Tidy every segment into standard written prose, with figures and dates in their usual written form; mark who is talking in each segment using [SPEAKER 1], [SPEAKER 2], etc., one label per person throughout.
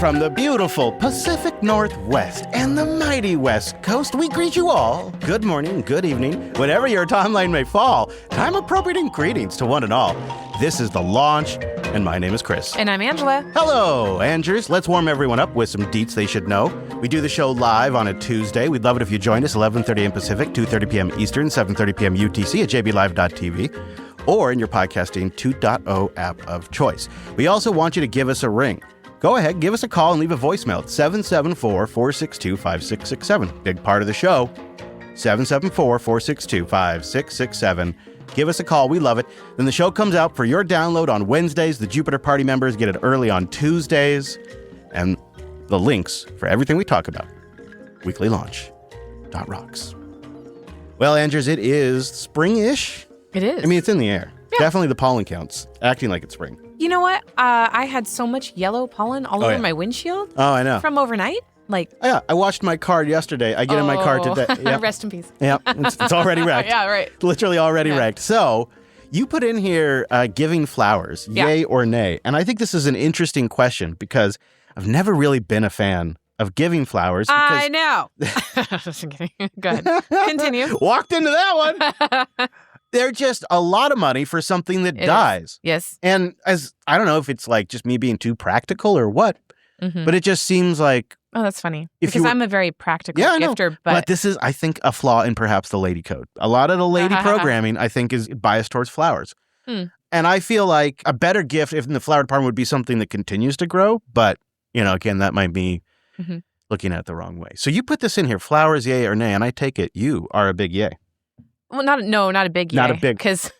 [SPEAKER 1] from the beautiful Pacific Northwest and the mighty West Coast, we greet you all. Good morning, good evening, whatever your timeline may fall. Time-appropriate greetings to one and all. This is The Launch, and my name is Chris.
[SPEAKER 2] And I'm Angela.
[SPEAKER 1] Hello, Andrews. Let's warm everyone up with some deets they should know. We do the show live on a Tuesday. We'd love it if you join us 11:30 a.m. Pacific, 2:30 p.m. Eastern, 7:30 p.m. UTC at jblive.tv or in your podcasting 2.0 app of choice. We also want you to give us a ring. Go ahead, give us a call and leave a voicemail at 774-462-5667. Big part of the show, 774-462-5667. Give us a call. We love it. Then the show comes out for your download on Wednesdays. The Jupiter Party members get it early on Tuesdays. And the links for everything we talk about, weeklylaunch.rocks. Well, Andrews, it is spring-ish.
[SPEAKER 2] It is.
[SPEAKER 1] I mean, it's in the air. Yeah. Definitely the pollen counts, acting like it's spring.
[SPEAKER 2] You know what? I had so much yellow pollen all over my windshield.
[SPEAKER 1] Oh, I know.
[SPEAKER 2] From overnight.
[SPEAKER 1] Yeah, I washed my car yesterday. I get in my car today. Yep.
[SPEAKER 2] Rest in peace.
[SPEAKER 1] Yeah, it's already wrecked.
[SPEAKER 2] Yeah, right.
[SPEAKER 1] Literally already wrecked. So you put in here giving flowers, yay or nay. And I think this is an interesting question because I've never really been a fan of giving flowers.
[SPEAKER 2] I know. Just kidding. Go ahead. Continue.
[SPEAKER 1] Walked into that one. They're just a lot of money for something that dies.
[SPEAKER 2] Yes.
[SPEAKER 1] And I don't know if it's like just me being too practical or what, but it just seems like.
[SPEAKER 2] Oh, that's funny. Because I'm a very practical gifter.
[SPEAKER 1] But this is, I think, a flaw in perhaps the lady code. A lot of the lady programming, I think, is biased towards flowers. And I feel like a better gift if in the flower department would be something that continues to grow. But, again, that might be looking at it the wrong way. So you put this in here, flowers, yay or nay, and I take it you are a big yay.
[SPEAKER 2] Well, not a big yay.
[SPEAKER 1] Not a big.
[SPEAKER 2] Because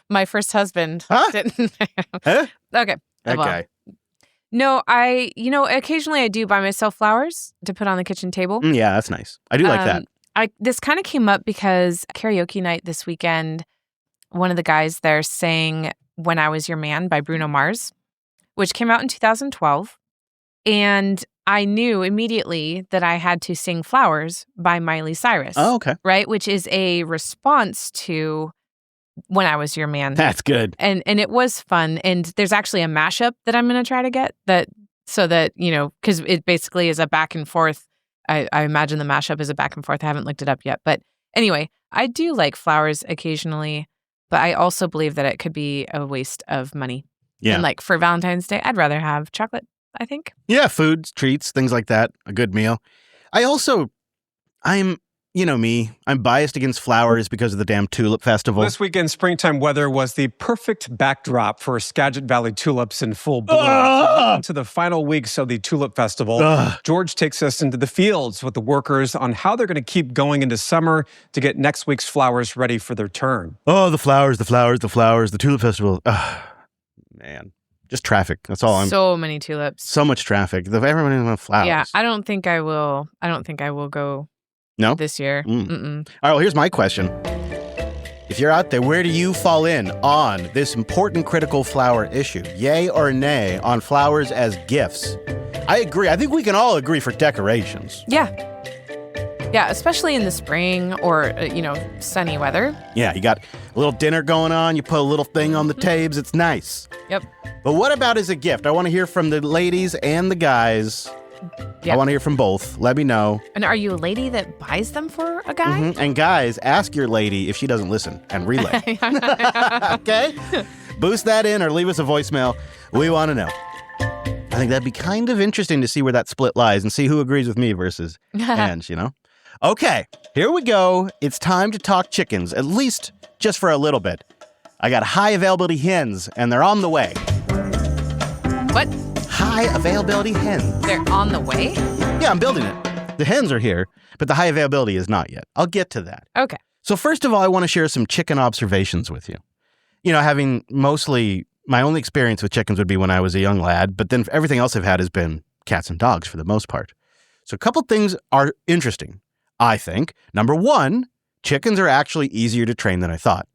[SPEAKER 2] my first husband didn't.
[SPEAKER 1] Huh?
[SPEAKER 2] Okay.
[SPEAKER 1] Okay.
[SPEAKER 2] No, occasionally I do buy myself flowers to put on the kitchen table.
[SPEAKER 1] Yeah, that's nice. I do like that.
[SPEAKER 2] This kind of came up because karaoke night this weekend, one of the guys there sang When I Was Your Man by Bruno Mars, which came out in 2012. And I knew immediately that I had to sing Flowers by Miley Cyrus.
[SPEAKER 1] Oh, okay.
[SPEAKER 2] Right? Which is a response to When I Was Your Man.
[SPEAKER 1] That's good.
[SPEAKER 2] And it was fun. And there's actually a mashup that I'm going to try to get so that, because it basically is a back and forth. I imagine the mashup is a back and forth. I haven't looked it up yet. But anyway, I do like flowers occasionally, but I also believe that it could be a waste of money.
[SPEAKER 1] Yeah.
[SPEAKER 2] And for Valentine's Day, I'd rather have chocolate, I think.
[SPEAKER 1] Yeah, foods, treats, things like that. A good meal. I'm biased against flowers because of the damn tulip festival.
[SPEAKER 3] This weekend's springtime weather was the perfect backdrop for Skagit Valley tulips in full bloom. To the final weeks of the tulip festival, George takes us into the fields with the workers on how they're going to keep going into summer to get next week's flowers ready for their turn.
[SPEAKER 1] Oh, the flowers, the tulip festival. Man. Just traffic. That's all.
[SPEAKER 2] So many tulips.
[SPEAKER 1] So much traffic. Everyone wants flowers.
[SPEAKER 2] Yeah, I don't think I will go.
[SPEAKER 1] No?
[SPEAKER 2] This year.
[SPEAKER 1] All right, well, here's my question. If you're out there, where do you fall in on this important critical flower issue? Yay or nay on flowers as gifts? I agree. I think we can all agree for decorations.
[SPEAKER 2] Yeah. Yeah, especially in the spring or, sunny weather.
[SPEAKER 1] Yeah, you got a little dinner going on. You put a little thing on the tabs. It's nice.
[SPEAKER 2] Yep.
[SPEAKER 1] But what about as a gift? I want to hear from the ladies and the guys. Yep. I want to hear from both. Let me know.
[SPEAKER 2] And are you a lady that buys them for a guy?
[SPEAKER 1] And guys, ask your lady if she doesn't listen and relay. Okay? Boost that in or leave us a voicemail. We want to know. I think that'd be kind of interesting to see where that split lies and see who agrees with me versus Hens, Okay, here we go. It's time to talk chickens, at least just for a little bit. I got high availability hens, and they're on the way.
[SPEAKER 2] What?
[SPEAKER 1] High availability hens.
[SPEAKER 2] They're on the way?
[SPEAKER 1] Yeah, I'm building it. The hens are here, but the high availability is not yet. I'll get to that.
[SPEAKER 2] Okay.
[SPEAKER 1] So first of all, I want to share some chicken observations with you. Having mostly my only experience with chickens would be when I was a young lad, but then everything else I've had has been cats and dogs for the most part. So a couple things are interesting, I think. Number one, chickens are actually easier to train than I thought.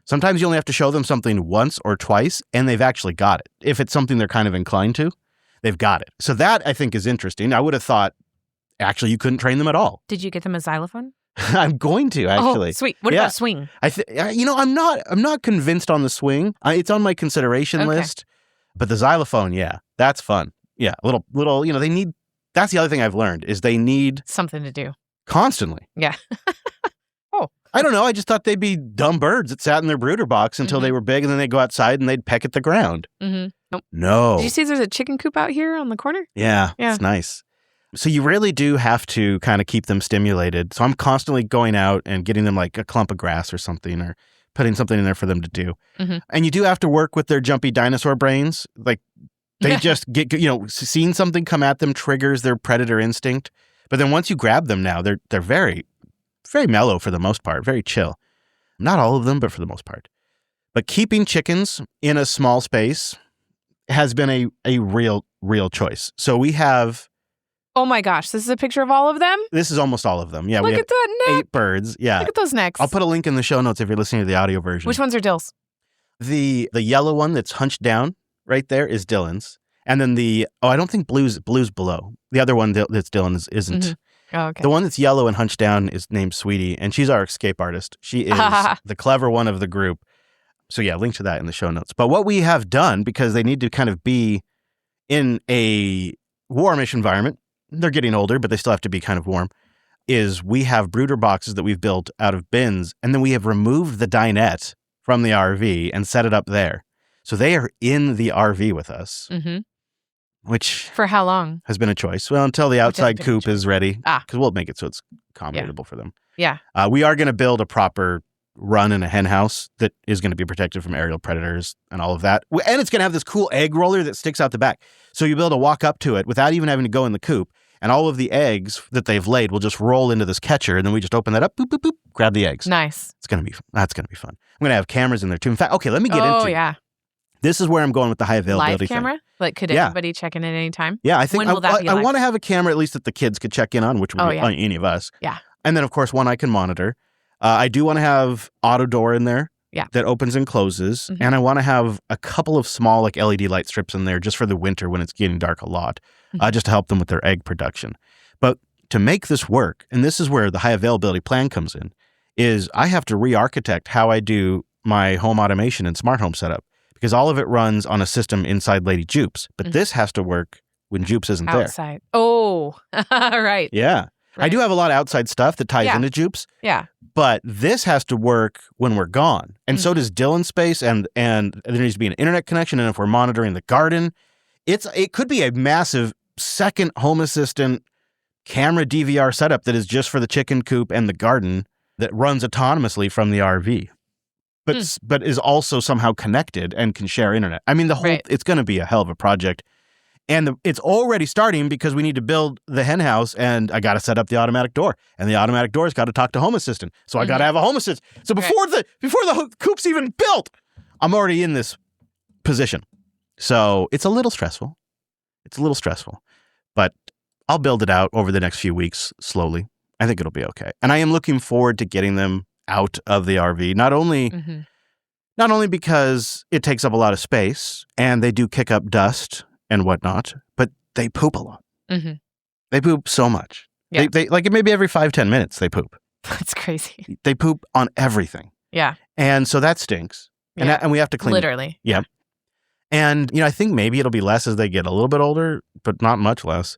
[SPEAKER 1] Sometimes you only have to show them something once or twice, and they've actually got it. If it's something they're kind of inclined to, they've got it. So that, I think, is interesting. I would have thought, actually, you couldn't train them at all.
[SPEAKER 2] Did you get them a xylophone?
[SPEAKER 1] I'm going to, actually.
[SPEAKER 2] Oh, sweet. What about swing?
[SPEAKER 1] I'm not convinced on the swing. It's on my consideration list. But the xylophone, yeah, that's fun. Yeah, little, they need, that's the other thing I've learned is they need
[SPEAKER 2] Something to do.
[SPEAKER 1] constantly.
[SPEAKER 2] Yeah.
[SPEAKER 1] I don't know. I just thought they'd be dumb birds that sat in their brooder box until they were big, and then they'd go outside and they'd peck at the ground.
[SPEAKER 2] Nope.
[SPEAKER 1] No.
[SPEAKER 2] Did you see there's a chicken coop out here on the corner?
[SPEAKER 1] Yeah, it's nice. So you really do have to kind of keep them stimulated. So I'm constantly going out and getting them like a clump of grass or something, or putting something in there for them to do. And you do have to work with their jumpy dinosaur brains. Like they just get, seeing something come at them triggers their predator instinct. But then once you grab them now, they're very, very mellow for the most part, very chill. Not all of them, but for the most part. But keeping chickens in a small space has been a real choice. So we have...
[SPEAKER 2] Oh my gosh, this is a picture of all of them?
[SPEAKER 1] This is almost all of them. Yeah,
[SPEAKER 2] Look
[SPEAKER 1] we have
[SPEAKER 2] at that neck.
[SPEAKER 1] 8 birds. Yeah.
[SPEAKER 2] Look at those necks.
[SPEAKER 1] I'll put a link in the show notes if you're listening to the audio version.
[SPEAKER 2] Which ones are Dill's?
[SPEAKER 1] The yellow one that's hunched down right there is Dylan's. And then I don't think Blue's below. The other one that's Dylan's isn't.
[SPEAKER 2] Oh, okay.
[SPEAKER 1] The one that's yellow and hunched down is named Sweetie, and she's our escape artist. She is the clever one of the group. So yeah, link to that in the show notes. But what we have done, because they need to kind of be in a warmish environment, they're getting older, but they still have to be kind of warm, is we have brooder boxes that we've built out of bins, and then we have removed the dinette from the RV and set it up there. So they are in the RV with us. Which
[SPEAKER 2] for how long
[SPEAKER 1] has been a choice. Well, until the outside coop is ready, because we'll make it so it's accommodatable for them.
[SPEAKER 2] Yeah.
[SPEAKER 1] We are going to build a proper run in a hen house that is going to be protected from aerial predators and all of that. And it's going to have this cool egg roller that sticks out the back. So you'll be able to walk up to it without even having to go in the coop. And all of the eggs that they've laid will just roll into this catcher. And then we just open that up, boop, boop, boop, grab the eggs.
[SPEAKER 2] Nice.
[SPEAKER 1] That's going to be fun. I'm going to have cameras in there too. In fact, okay, let me get into.
[SPEAKER 2] Oh, yeah.
[SPEAKER 1] This is where I'm going with the high availability
[SPEAKER 2] Live camera?
[SPEAKER 1] thing.
[SPEAKER 2] Like, could anybody check in at any time?
[SPEAKER 1] Yeah, I think
[SPEAKER 2] When will that be
[SPEAKER 1] I
[SPEAKER 2] live?
[SPEAKER 1] want to have a camera at least that the kids could check in on, which would be any of us.
[SPEAKER 2] Yeah.
[SPEAKER 1] And then, of course, one I can monitor. I do want to have auto door in there that opens and closes. And I want to have a couple of small like LED light strips in there just for the winter when it's getting dark a lot, just to help them with their egg production. But to make this work, and this is where the high availability plan comes in, is I have to re-architect how I do my home automation and smart home setup. Because all of it runs on a system inside Lady Jupes. But this has to work when Jupes isn't
[SPEAKER 2] outside. Oh, right.
[SPEAKER 1] Yeah. Right. I do have a lot of outside stuff that ties into Jupes.
[SPEAKER 2] Yeah.
[SPEAKER 1] But this has to work when we're gone. And so does Dylan's space. And there needs to be an internet connection. And if we're monitoring the garden, it could be a massive second home assistant camera DVR setup that is just for the chicken coop and the garden that runs autonomously from the RV. But is also somehow connected and can share internet. I mean, the whole it's going to be a hell of a project. And it's already starting because we need to build the hen house, and I got to set up the automatic door. And the automatic door's got to talk to Home Assistant. So I got to have a Home Assistant. So before the coop's even built, I'm already in this position. So it's a little stressful. But I'll build it out over the next few weeks slowly. I think it'll be okay. And I am looking forward to getting them out of the RV, not only because it takes up a lot of space and they do kick up dust and whatnot, but they poop a lot. They poop so much. Yeah. They like maybe every 5-10 minutes they poop.
[SPEAKER 2] That's crazy.
[SPEAKER 1] They poop on everything. Yeah. And so that stinks. And we have to clean
[SPEAKER 2] literally.
[SPEAKER 1] Yeah. And, I think maybe it'll be less as they get a little bit older, but not much less.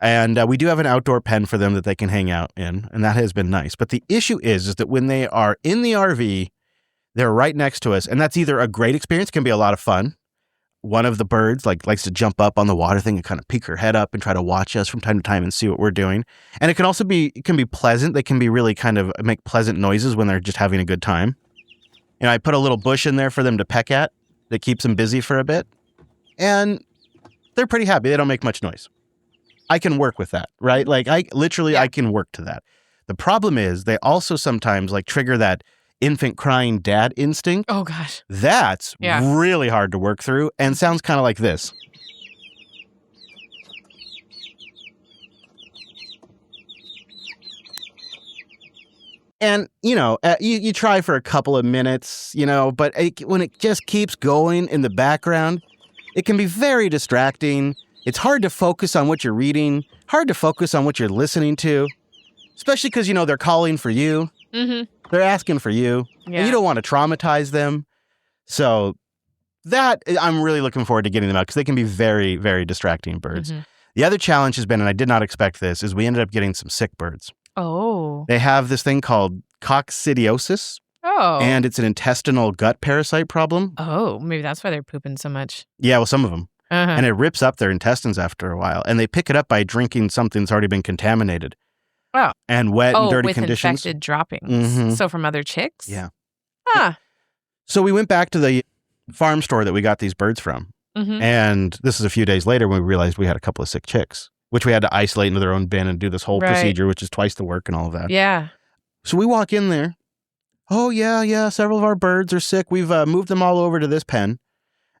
[SPEAKER 1] And we do have an outdoor pen for them that they can hang out in, and that has been nice. But the issue is that when they are in the RV, they're right next to us, and that's either a great experience, can be a lot of fun. One of the birds likes to jump up on the water thing and kind of peek her head up and try to watch us from time to time and see what we're doing. And it can also be pleasant. They can be really kind of make pleasant noises when they're just having a good time. I put a little bush in there for them to peck at that keeps them busy for a bit. And they're pretty happy. They don't make much noise. I can work with that, right? I can work to that. The problem is they also sometimes trigger that infant crying dad instinct.
[SPEAKER 2] Oh, gosh.
[SPEAKER 1] That's really hard to work through and sounds kind of like this. And, you try for a couple of minutes, but when it just keeps going in the background, it can be very distracting. It's hard to focus on what you're reading, hard to focus on what you're listening to, especially because, they're calling for you. They're asking for you, and you don't want to traumatize them. So that I'm really looking forward to getting them out because they can be very, very distracting birds.
[SPEAKER 2] Mhm.
[SPEAKER 1] The other challenge has been, and I did not expect this, is we ended up getting some sick birds.
[SPEAKER 2] Oh.
[SPEAKER 1] They have this thing called coccidiosis,
[SPEAKER 2] Oh.
[SPEAKER 1] and it's an intestinal gut parasite problem.
[SPEAKER 2] Oh, maybe that's why they're pooping so much.
[SPEAKER 1] Yeah, well, some of them.
[SPEAKER 2] Uh-huh.
[SPEAKER 1] And it rips up their intestines after a while. And they pick it up by drinking something that's already been contaminated.
[SPEAKER 2] Oh.
[SPEAKER 1] And wet and dirty
[SPEAKER 2] with
[SPEAKER 1] conditions.
[SPEAKER 2] infected droppings.
[SPEAKER 1] Mhm.
[SPEAKER 2] So from other chicks?
[SPEAKER 1] Yeah.
[SPEAKER 2] Huh.
[SPEAKER 1] So we went back to the farm store that we got these birds from.
[SPEAKER 2] Mhm.
[SPEAKER 1] And this is a few days later when we realized we had a couple of sick chicks, which we had to isolate into their own bin and do this whole
[SPEAKER 2] Right.
[SPEAKER 1] procedure, which is twice the work and all of that.
[SPEAKER 2] Yeah.
[SPEAKER 1] So we walk in there. Oh, yeah, several of our birds are sick. We've moved them all over to this pen.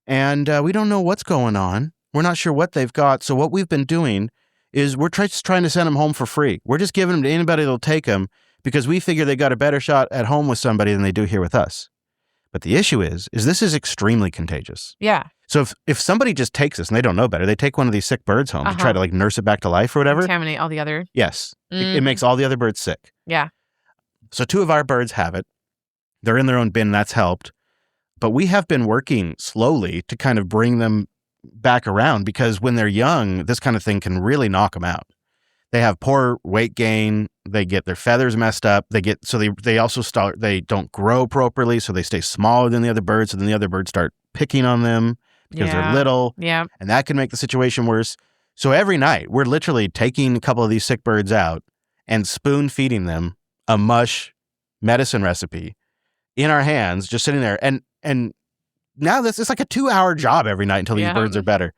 [SPEAKER 1] And we don't know what's going on. We're not sure what they've got. So what we've been doing is we're just trying to send them home for free. We're just giving them to anybody that'll take them because we figure they got a better shot at home with somebody than they do here with us. But the issue is this is extremely contagious.
[SPEAKER 2] Yeah.
[SPEAKER 1] So if somebody just takes us and they don't know better, they take one of these sick birds home to try to like nurse it back to life or whatever.
[SPEAKER 2] Contaminate all the other.
[SPEAKER 1] Yes. It makes all the other birds sick.
[SPEAKER 2] Yeah.
[SPEAKER 1] So 2 of our birds have it. They're in their own bin. That's helped. But we have been working slowly to kind of bring them back around because when they're young, this kind of thing can really knock them out. They have poor weight gain. They get their feathers messed up. They also they don't grow properly. So they stay smaller than the other birds. So then the other birds start picking on them because they're little.
[SPEAKER 2] Yeah.
[SPEAKER 1] And that can make the situation worse. So every night we're literally taking a couple of these sick birds out and spoon feeding them a mush medicine recipe in our hands, just sitting there. And now it's like a 2-hour job every night until these birds are better.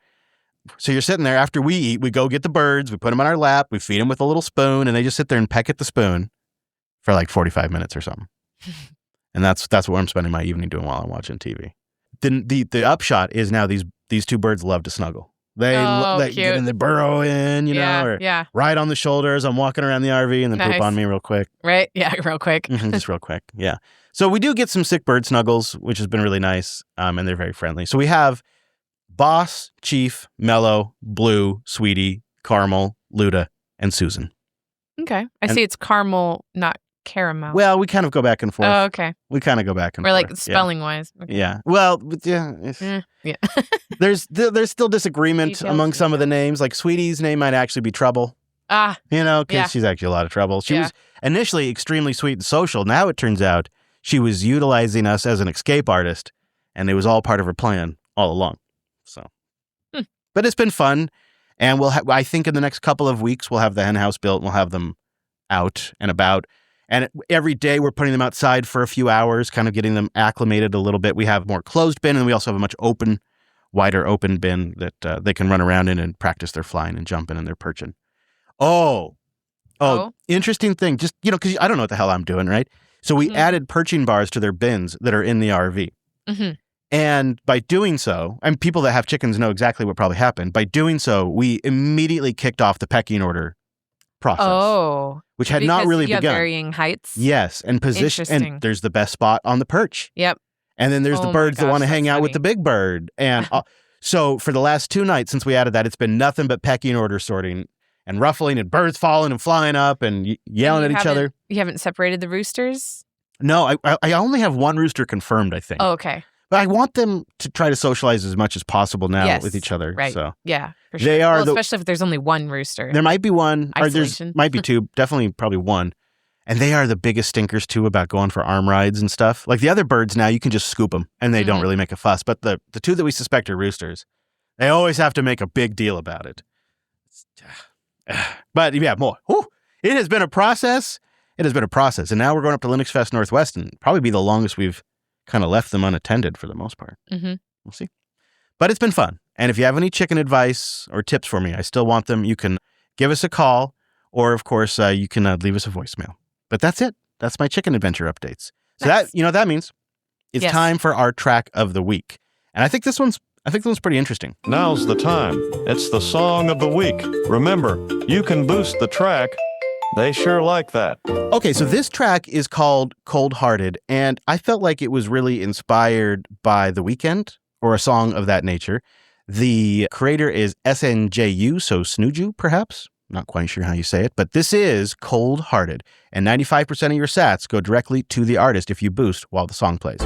[SPEAKER 1] So you're sitting there after we eat, we go get the birds, we put them on our lap, we feed them with a little spoon, and they just sit there and peck at the spoon for like 45 minutes or something. And that's what I'm spending my evening doing while I'm watching TV. The upshot is now these 2 birds love to snuggle. They get in the burrow in, or ride on the shoulders. I'm walking around the RV and then poop on me real quick.
[SPEAKER 2] Right? Yeah, real quick.
[SPEAKER 1] Just real quick. Yeah. So we do get some sick bird snuggles, which has been really nice, and they're very friendly. So we have Boss, Chief, Mellow, Blue, Sweetie, Caramel, Luda, and Susan.
[SPEAKER 2] Okay. I see it's caramel, not caramel.
[SPEAKER 1] Well, we kind of go back and forth.
[SPEAKER 2] Oh, okay.
[SPEAKER 1] We kind of go back and
[SPEAKER 2] Or
[SPEAKER 1] forth.
[SPEAKER 2] like spelling-wise. Okay.
[SPEAKER 1] Yeah. Well, yeah.
[SPEAKER 2] Yeah.
[SPEAKER 1] There's still disagreement among some of the names. Like Sweetie's name might actually be Trouble.
[SPEAKER 2] Ah.
[SPEAKER 1] Because she's actually a lot of trouble. She was initially extremely sweet and social. Now it turns out she was utilizing us as an escape artist, and it was all part of her plan all along. So, But it's been fun, and I think in the next couple of weeks we'll have the hen house built, and we'll have them out and about. And every day we're putting them outside for a few hours, kind of getting them acclimated a little bit. We have more closed bin, and we also have a much wider open bin that they can run around in and practice their flying and jumping and their perching. Oh, interesting thing. Just, because I don't know what the hell I'm doing, right? So we added perching bars to their bins that are in the RV. Mm-hmm. And by doing so, and people that have chickens know exactly what probably happened. By doing so, we immediately kicked off the pecking order process. Oh. Which had not really begun.
[SPEAKER 2] Varying heights.
[SPEAKER 1] Yes. And position. And there's the best spot on the perch.
[SPEAKER 2] Yep.
[SPEAKER 1] And then there's the birds that want to hang out with the big bird. And so for the last 2 nights since we added that, it's been nothing but pecking order sorting and ruffling and birds falling and flying up and yelling at each other.
[SPEAKER 2] You haven't separated the roosters?
[SPEAKER 1] No, I only have 1 rooster confirmed, I think.
[SPEAKER 2] Oh, okay.
[SPEAKER 1] But I want them to try to socialize as much as possible now with each other.
[SPEAKER 2] Right.
[SPEAKER 1] So
[SPEAKER 2] yeah, for sure.
[SPEAKER 1] They are
[SPEAKER 2] especially if there's only 1 rooster.
[SPEAKER 1] There might be 1.
[SPEAKER 2] Isolation.
[SPEAKER 1] Or there might be 2. Definitely probably 1. And they are the biggest stinkers, too, about going for arm rides and stuff. Like the other birds now, you can just scoop them, and they don't really make a fuss. But the 2 that we suspect are roosters, they always have to make a big deal about it. But yeah, more. Whew, it has been a process. It has been a process. And now we're going up to Linux Fest Northwest, and probably be the longest we've kind of left them unattended for the most part. Mm-hmm. We'll see. But it's been fun. And if you have any chicken advice or tips for me, I still want them. You can give us a call, or of course, you can leave us a voicemail. But that's it. That's my chicken adventure updates. So that, that means it's time for our track of the week. And I think this one's pretty interesting.
[SPEAKER 4] Now's the time. It's the song of the week. Remember, you can boost the track. They sure like that.
[SPEAKER 1] Okay, so this track is called Cold Hearted, and I felt like it was really inspired by The Weeknd or a song of that nature. The creator is SNJU, so Snooju, perhaps? Not quite sure how you say it, but this is Cold Hearted, and 95% of your sats go directly to the artist if you boost while the song plays.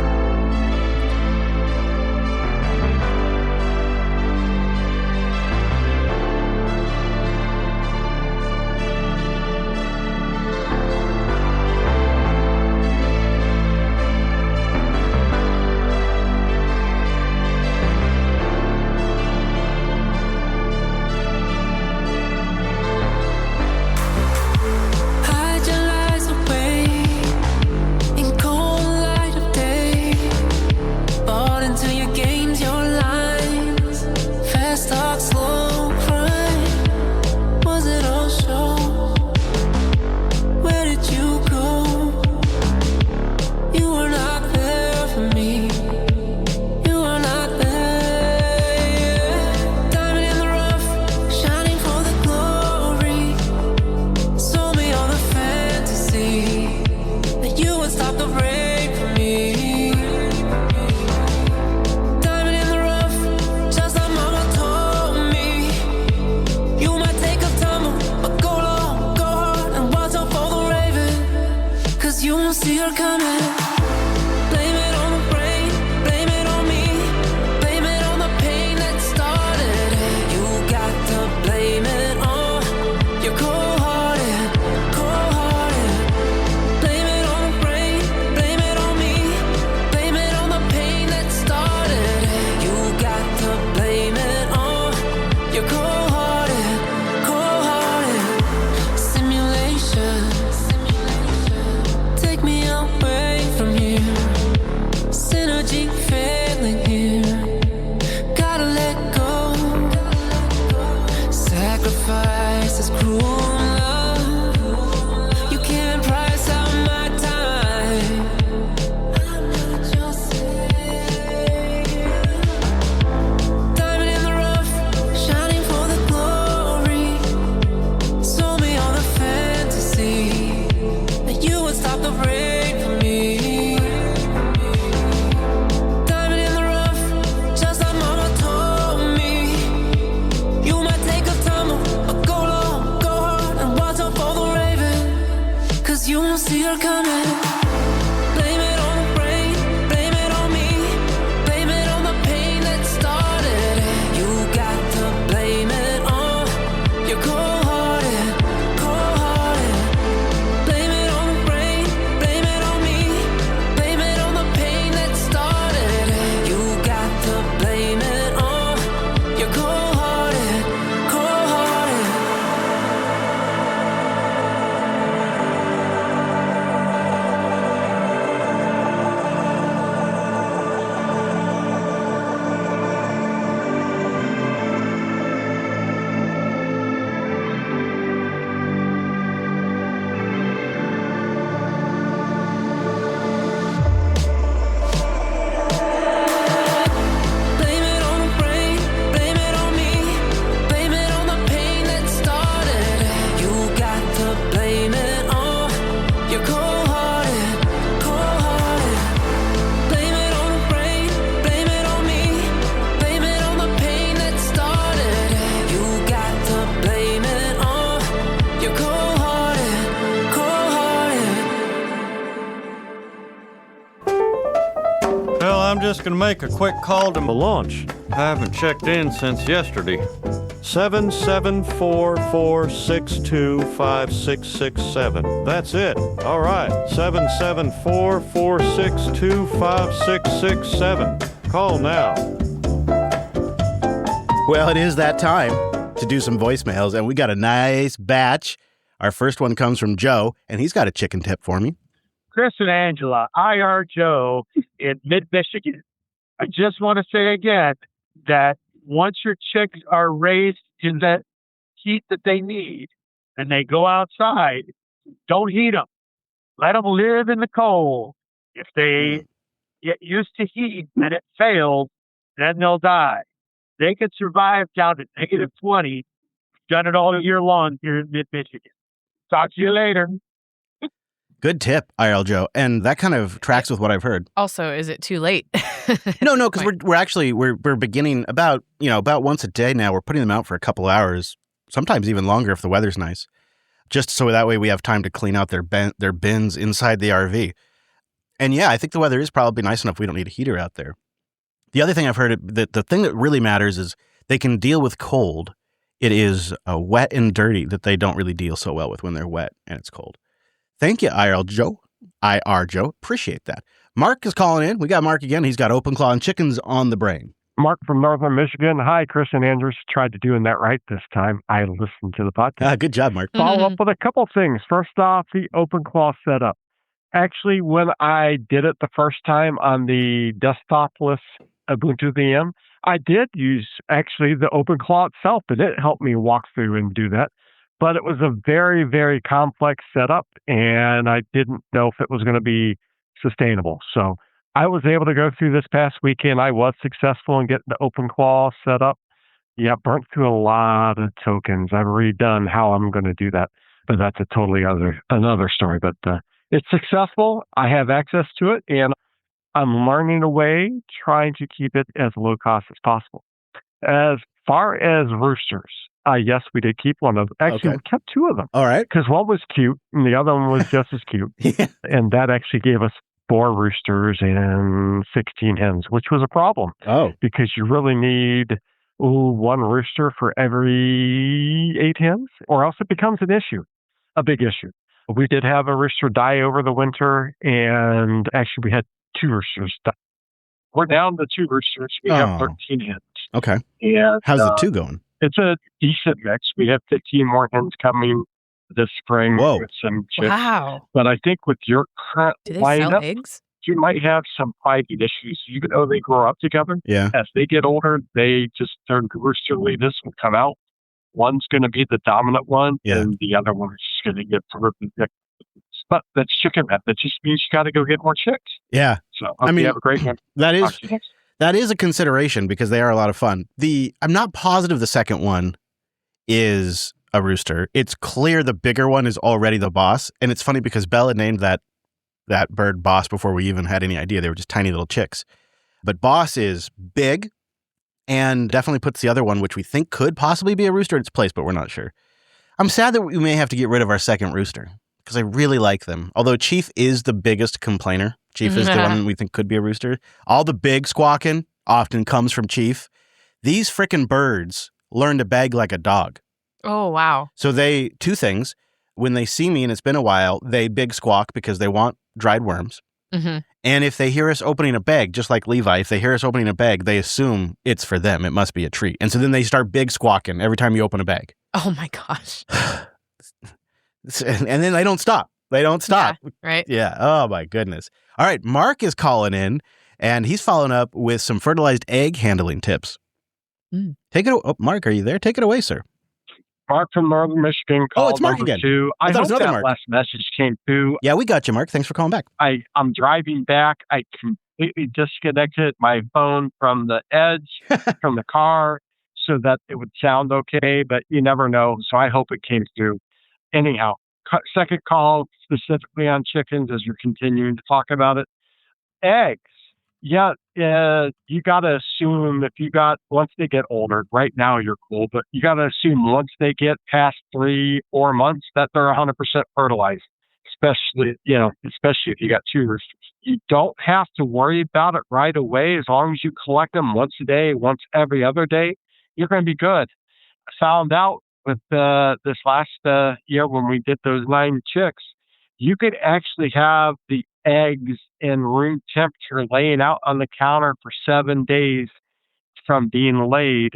[SPEAKER 5] 'cause you won't see her coming. Blame it on the rain, blame it on me, blame it on the pain that started it. You got to blame it on your cold-hearted, cold-hearted. Blame it on the rain, blame it on me, blame it on the pain that started it. You got to blame it on your cold-hearted, cold-hearted. Simulation, take me away from here. Synergy failing here. Gotta let go. Sacrifice is cruel love. You can't price out my time. I'm not your savior. Diamond in the rough, shining for the glory. Sold me all the fantasy that you would stop the rain for me. Diamond in the rough, just like mama told me. You might take a tumble, but go long, go hard, and watch out for the raven, 'cause you won't see her coming. Blame it on the rain, blame it on me, blame it on the pain that started it. You got to blame it on your cold-hearted, cold-hearted. Blame it on the rain, blame it on me, blame it on the pain that started it. You got to blame it on your cold-hearted, cold-hearted. Blame it on the rain, blame it on me, blame it on the pain that started it. You got to blame it on your cold-hearted, cold-hearted. Blame it on the rain, blame it on me, blame it on the pain that started it. You got to blame it on your cold-hearted, cold-hearted.
[SPEAKER 4] Well, I'm just going to make a quick call to my launch. I haven't checked in since yesterday. 774-462-5667. That's it. All right. 774-462-5667. Call now.
[SPEAKER 1] Well, it is that time to do some voicemails, and we got a nice batch. Our first one comes from Joe, and he's got a chicken tip for me.
[SPEAKER 6] Chris and Angela, IR Joe in mid-Michigan. I just want to say again that once your chicks are raised in that heat that they need and they go outside, don't heat them. Let them live in the cold. If they get used to heat and it fails, then they'll die. They could survive down to negative 20. Done it all year long here in mid-Michigan. Talk to you later.
[SPEAKER 1] Good tip, IRL Joe. And that kind of tracks with what I've heard.
[SPEAKER 2] Also, is it too late?
[SPEAKER 1] No, because we're beginning about once a day now. We're putting them out for a couple hours, sometimes even longer if the weather's nice, just so that way we have time to clean out their bins inside the RV. And yeah, I think the weather is probably nice enough. We don't need a heater out there. The other thing I've heard, the thing that really matters is they can deal with cold. It is wet and dirty that they don't really deal so well with when they're wet and it's cold. Thank you, IR Joe. Appreciate that. Mark is calling in. We got Mark again. He's got open claw and chickens on the brain.
[SPEAKER 7] Mark from Northern Michigan. Hi, Chris and Andrews. Tried to doing that right this time. I listened to the podcast.
[SPEAKER 1] Good job, Mark.
[SPEAKER 7] Follow up with a couple things. First off, the open claw setup. Actually, when I did it the first time on the desktopless Ubuntu VM, I did use actually the open claw itself, and it helped me walk through and do that. But it was a very, very complex setup, and I didn't know if it was going to be sustainable. So I was able to go through this past weekend. I was successful in getting the open claw set up. Yeah, burnt through a lot of tokens. I've redone how I'm going to do that, but that's a totally another story. But it's successful. I have access to it, and I'm learning a way, trying to keep it as low cost as possible. As far as roosters, Yes, we did keep one of them. Actually,
[SPEAKER 1] Okay.
[SPEAKER 7] we kept two of them
[SPEAKER 1] All right.
[SPEAKER 7] because one was cute and the other one was just as cute.
[SPEAKER 1] Yeah.
[SPEAKER 7] And that actually gave us 4 roosters and 16 hens, which was a problem
[SPEAKER 1] Oh.
[SPEAKER 7] because you really need 1 rooster for every 8 hens, or else it becomes an issue, a big issue. We did have a rooster die over the winter, and actually we had 2 roosters die. We're down to 2 roosters. We have 13 hens.
[SPEAKER 1] Okay.
[SPEAKER 7] And
[SPEAKER 1] How's the 2 going?
[SPEAKER 7] it's a decent mix. We have 15 more hens coming this spring
[SPEAKER 1] Whoa.
[SPEAKER 7] with some chicks.
[SPEAKER 2] Wow.
[SPEAKER 7] But I think with your current
[SPEAKER 2] Do they sell
[SPEAKER 7] lineup,
[SPEAKER 2] eggs?
[SPEAKER 7] you might have some fighting issues. Even though they grow up together,
[SPEAKER 1] Yeah.
[SPEAKER 7] as they get older, their roosterliness will come out. One's going to be the dominant one,
[SPEAKER 1] Yeah.
[SPEAKER 7] and the other one is just going to get terrific. But that's chicken meth. That just means you got to go get more chicks.
[SPEAKER 1] Yeah.
[SPEAKER 7] So
[SPEAKER 1] I mean,
[SPEAKER 7] you have a great one.
[SPEAKER 1] That is a consideration because they are a lot of fun. I'm not positive the second one is a rooster. It's clear the bigger one is already the boss. And it's funny because Bella named that bird Boss before we even had any idea. They were just tiny little chicks. But Boss is big and definitely puts the other one, which we think could possibly be a rooster, in its place, but we're not sure. I'm sad that we may have to get rid of our second rooster because I really like them. Although Chief is the biggest complainer. Chief is the one we think could be a rooster. All the big squawking often comes from Chief. These frickin' birds learn to beg like a dog.
[SPEAKER 2] Oh, wow.
[SPEAKER 1] So 2 things. When they see me and it's been a while, they big squawk because they want dried worms.
[SPEAKER 2] Mm-hmm.
[SPEAKER 1] And if they hear us opening a bag, just like Levi, if they hear us opening a bag, they assume it's for them. It must be a treat. And so then they start big squawking every time you open a bag.
[SPEAKER 2] Oh, my gosh.
[SPEAKER 1] And then they don't stop. They don't stop.
[SPEAKER 2] Yeah, right?
[SPEAKER 1] Yeah. Oh, my goodness. All right. Mark is calling in, and he's following up with some fertilized egg handling tips. Take it. Oh, Mark, are you there? Take it away, sir.
[SPEAKER 7] Mark from Northern Michigan. Call
[SPEAKER 1] it's Mark
[SPEAKER 7] number
[SPEAKER 1] again.
[SPEAKER 7] 2.
[SPEAKER 1] I
[SPEAKER 7] I
[SPEAKER 1] thought it
[SPEAKER 7] hope
[SPEAKER 1] was another
[SPEAKER 7] that
[SPEAKER 1] Mark.
[SPEAKER 7] last message came through.
[SPEAKER 1] Yeah, we got you, Mark. Thanks for calling back.
[SPEAKER 7] I'm driving back. I completely disconnected my phone from the edge from the car so that it would sound okay, but you never know. So I hope it came through. Anyhow, second call specifically on chickens as you're continuing to talk about it. Eggs. Yeah, you got to assume once they get older, right now you're cool, but you got to assume once they get past 3 or 4 months that they're 100% fertilized, especially if you got 2 roosters. You don't have to worry about it right away. As long as you collect them once a day, once every other day, you're going to be good. I found out with this last year when we did those 9 chicks, you could actually have the eggs in room temperature laying out on the counter for 7 days from being laid,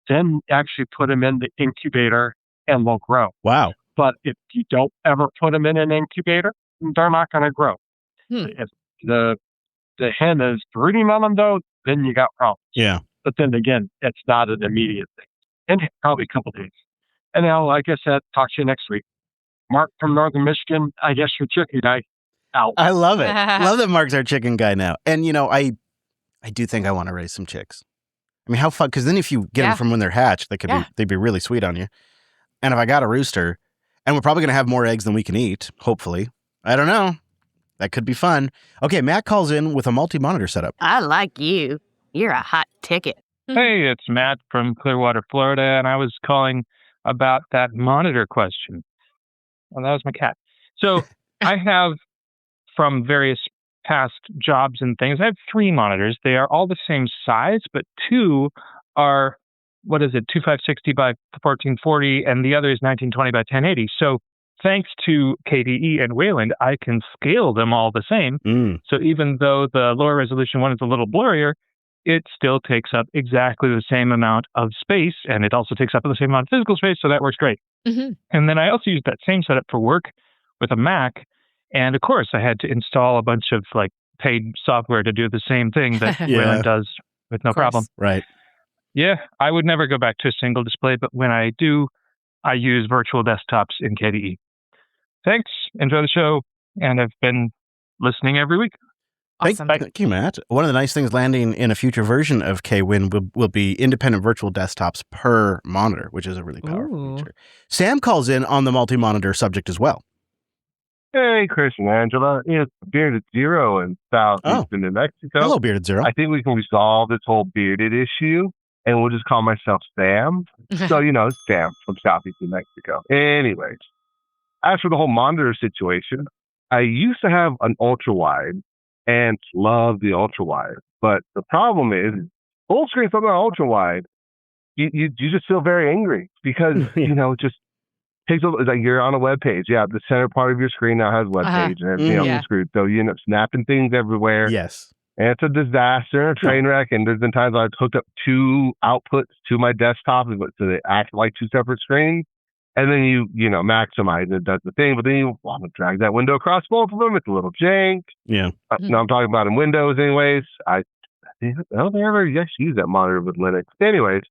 [SPEAKER 7] then actually put them in the incubator and they'll grow.
[SPEAKER 1] Wow.
[SPEAKER 7] But if you don't ever put them in an incubator, they're not going to grow. If the hen is brooding on them, though, then you got problems.
[SPEAKER 1] Yeah.
[SPEAKER 7] But then again, it's not an immediate thing. And probably a couple days. And now, like I said, talk to you next week. Mark from Northern Michigan, I guess your chicken guy, out.
[SPEAKER 1] I love it. Love that Mark's our chicken guy now. And, I do think I want to raise some chicks. I mean, how fun, because then if you get them from when they're hatched, they'd be really sweet on you. And if I got a rooster, and we're probably going to have more eggs than we can eat, hopefully. I don't know. That could be fun. Okay, Matt calls in with a multi-monitor setup.
[SPEAKER 8] I like you. You're a hot ticket.
[SPEAKER 9] Hey, it's Matt from Clearwater, Florida, and I was calling about that monitor question. Well, that was my cat. So I have, from various past jobs and things, I have 3 monitors. They are all the same size, but 2 are, 2560 by 1440, and the other is 1920 by 1080. So thanks to KDE and Wayland, I can scale them all the same. So even though the lower resolution one is a little blurrier, it still takes up exactly the same amount of space, and it also takes up the same amount of physical space, so that works great.
[SPEAKER 2] Mm-hmm.
[SPEAKER 9] And then I also used that same setup for work with a Mac, and of course I had to install a bunch of paid software to do the same thing that Wayland does with no problem.
[SPEAKER 1] Right.
[SPEAKER 9] Yeah, I would never go back to a single display, but when I do, I use virtual desktops in KDE. Thanks. Enjoy the show, and I've been listening every week.
[SPEAKER 2] Awesome.
[SPEAKER 1] Thank you, Matt. One of the nice things landing in a future version of KWin will be independent virtual desktops per monitor, which is a really powerful feature. Sam calls in on the multi-monitor subject as well.
[SPEAKER 10] Hey, Chris and Angela. It's Bearded Zero in Southeastern New Mexico.
[SPEAKER 1] Hello, Bearded Zero.
[SPEAKER 10] I think we can resolve this whole bearded issue and we'll just call myself Sam. So, Sam from Southeast New Mexico. Anyways, as for the whole monitor situation, I used to have an ultra wide and love the ultra wide. But the problem is, full screen from the ultra wide, you just feel very angry because, just takes it's like you're on a web page. Yeah, the center part of your screen now has web page and everything else is screwed. So you end up snapping things everywhere.
[SPEAKER 1] Yes. And
[SPEAKER 10] it's a disaster, a train wreck. And there's been times I've hooked up 2 outputs to my desktop so they act like 2 separate screens. And then you maximize and it does the thing, but then you want to drag that window across both of them. It's a little jank.
[SPEAKER 1] Yeah.
[SPEAKER 10] No, I'm talking about in Windows anyways. I don't think I ever use that monitor with Linux. Anyways,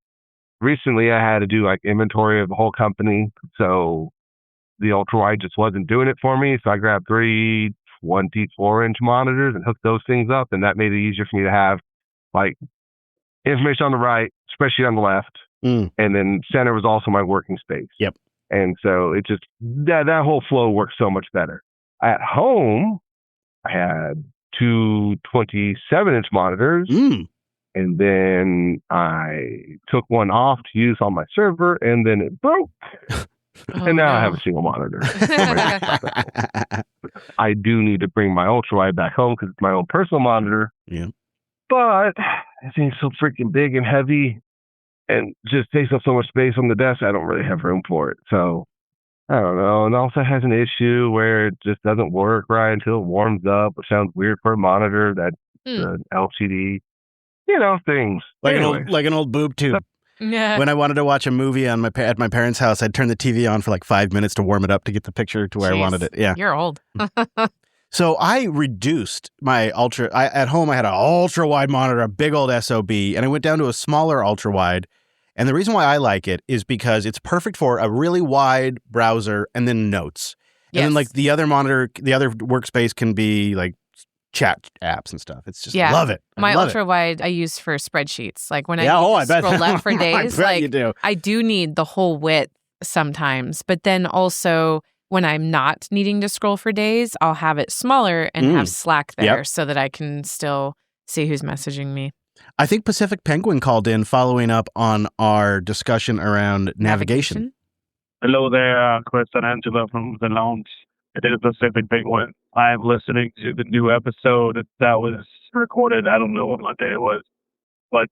[SPEAKER 10] recently I had to do like inventory of the whole company. So the ultra wide just wasn't doing it for me. So I grabbed 3 24-inch monitors and hooked those things up. And that made it easier for me to have like information on the right, spreadsheet on the left. And then center was also my working space.
[SPEAKER 1] Yep.
[SPEAKER 10] And so it just, that whole flow works so much better. At home, I had 2 27-inch monitors. And then I took one off to use on my server, and then it broke. And now I have a single monitor. I do need to bring my ultra wide back home because it's my own personal monitor.
[SPEAKER 1] Yeah.
[SPEAKER 10] But I think it's so freaking big and heavy and just takes up so much space on the desk. I don't really have room for it. So I don't know. And also has an issue where it just doesn't work right until it warms up. It sounds weird for a monitor that's an LCD. Things
[SPEAKER 1] like an old boob tube.
[SPEAKER 2] Yeah.
[SPEAKER 1] When I wanted to watch a movie at my parents' house, I'd turn the TV on for like 5 minutes to warm it up to get the picture to where I wanted it. Yeah,
[SPEAKER 2] you're old.
[SPEAKER 1] So I reduced my at home I had an ultra wide monitor, a big old SOB, and I went down to a smaller ultra wide. And the reason why I like it is because it's perfect for a really wide browser and then notes. And then like the other monitor, the other workspace can be like chat apps and stuff. It's just love it.
[SPEAKER 2] My ultra wide I use for spreadsheets. Like when I
[SPEAKER 1] bet.
[SPEAKER 2] scroll left for days,
[SPEAKER 1] you do.
[SPEAKER 2] I do need the whole width sometimes. But then also when I'm not needing to scroll for days, I'll have it smaller and have Slack there so that I can still see who's messaging me.
[SPEAKER 1] I think Pacific Penguin called in following up on our discussion around navigation.
[SPEAKER 11] Hello there, Chris and Angela from the lounge. It is Pacific Penguin. I am listening to the new episode that was recorded. I don't know what Monday it was, but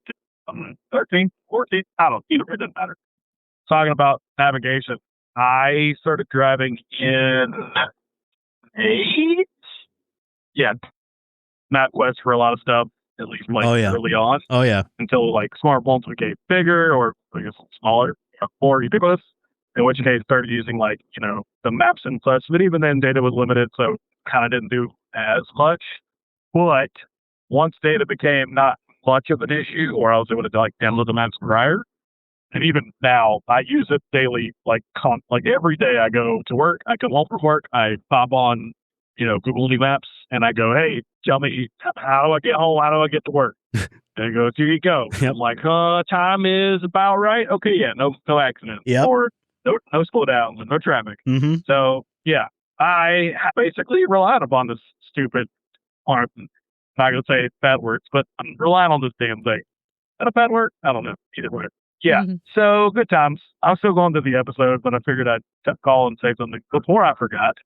[SPEAKER 11] 13th, 14th, I don't know. It doesn't matter. Talking about navigation. I started driving in 8. Yeah, MapQuest for a lot of stuff, at least early on.
[SPEAKER 1] Oh, yeah.
[SPEAKER 11] Until like smartphones became bigger or I guess smaller, more ubiquitous. In which case, started using the maps and such. But even then, data was limited, so kind of didn't do as much. But once data became not much of an issue, or I was able to download the maps prior, and even now I use it daily. Like every day, I go to work, I come home from work, I pop on Google Maps, and I go, hey, tell me how do I get home? How do I get to work? And it goes, here you go.
[SPEAKER 1] Yep.
[SPEAKER 11] I'm like, time is about right. Okay, yeah, no accident.
[SPEAKER 1] Yep.
[SPEAKER 11] Or no slowdown, no traffic.
[SPEAKER 1] Mm-hmm.
[SPEAKER 11] So, yeah, I basically relied upon this stupid, or I'm not going to say bad words, but I'm relying on this damn thing. Is that a bad word? I don't know. Either way. Yeah, So good times. I'm still going to the episode, but I figured I'd call and say something before I forgot.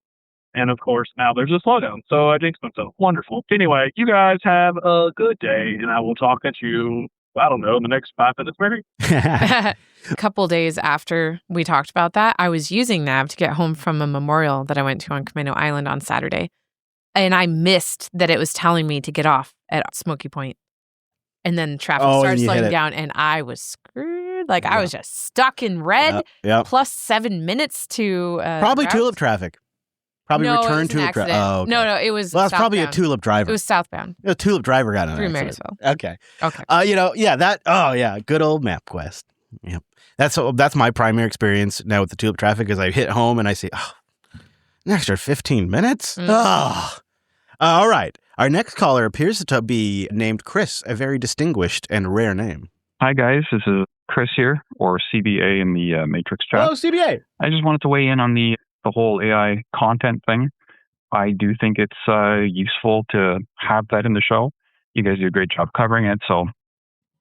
[SPEAKER 11] And of course, now there's a slowdown. So I jinxed myself. Wonderful. Anyway, you guys have a good day, and I will talk at you, I don't know, in the next 5 minutes maybe.
[SPEAKER 2] A couple days after we talked about that, I was using Nav to get home from a memorial that I went to on Camino Island on Saturday. And I missed that it was telling me to get off at Smoky Point. And then traffic started slowing down, and I was screwed. Like, I was just stuck in red, plus 7 minutes to...
[SPEAKER 1] Probably tulip traffic. Probably return tulip traffic. Oh, okay.
[SPEAKER 2] No, it was
[SPEAKER 1] Well, that's probably a tulip driver.
[SPEAKER 2] It was southbound.
[SPEAKER 1] A tulip driver got in
[SPEAKER 2] Through
[SPEAKER 1] there.
[SPEAKER 2] Marysville.
[SPEAKER 1] Okay.
[SPEAKER 2] Okay.
[SPEAKER 1] Good old MapQuest. Yep. That's my primary experience now with the tulip traffic is I hit home and I say, an extra 15 minutes? All right. Our next caller appears to be named Chris, a very distinguished and rare name.
[SPEAKER 12] Hi, guys. This is Chris here, or CBA in the Matrix chat.
[SPEAKER 1] Hello, CBA.
[SPEAKER 12] I just wanted to weigh in on the whole AI content thing. I do think it's useful to have that in the show. You guys do a great job covering it. So